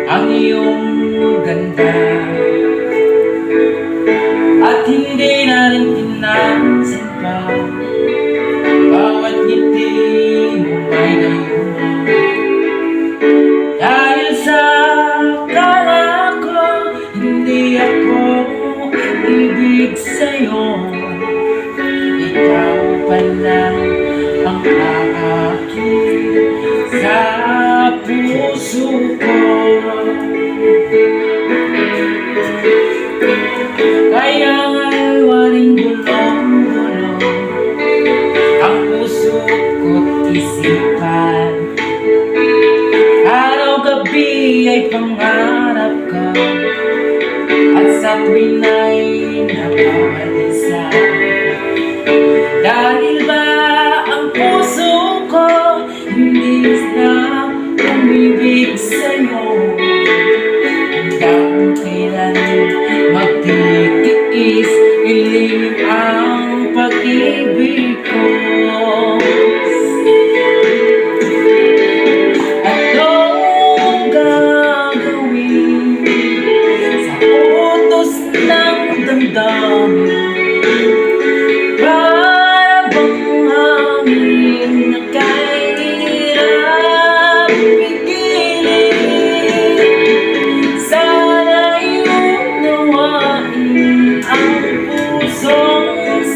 ang iyong ganda at hindi na rin pinansin pa. Bawat ngiti mo ay ngayon dahil sa akala ko hindi ako ibig sa'yo. Ikaw pala ang aakit sa puso ko. Kaya nga'y waring gulong-gulong ang puso ko't isipan. Araw-gabi ay pangarap ka at sa tuwin ay napabalisa. Dahil ba ang puso ko hindi na umibig sa'yo? Hanggang kailan magtitiis, ilim ang pag-ibig ko. Anong gagawin sa utos ng damdamin? Para bang hangin na kahirap pigilin? Sana'y unawain ang pusong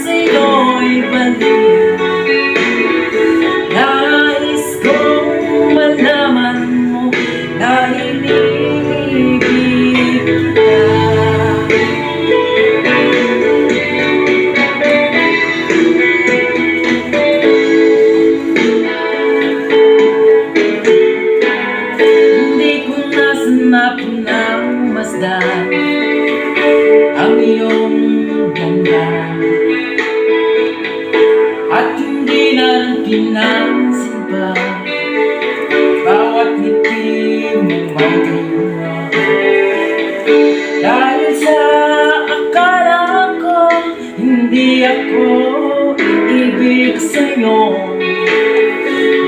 sa'yo'y balik. Nais kong malaman mo na inibig kita. Napumasdan ang iyong ganda at hindi na rin pinansin pa. Bawat ngiti mo may gayuna dahil sa akala ko hindi ako ibig sa'yo.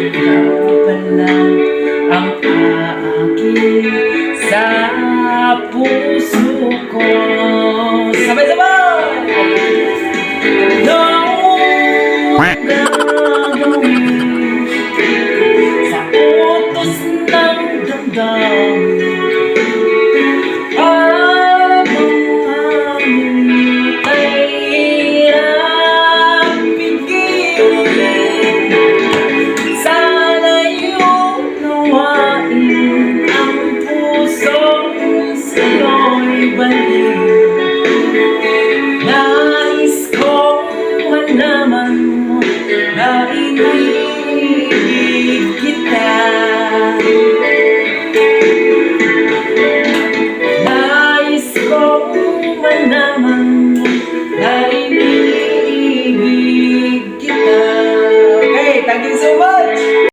Ikaw pala ang aakit sa puso ko. Sabay-sabay! Anong gagawin sa utos ng damdamin? Para bang hangin ay hirap pigilin? Sana'y unawain ang pusong sa'yo'y balik. Nais kong malaman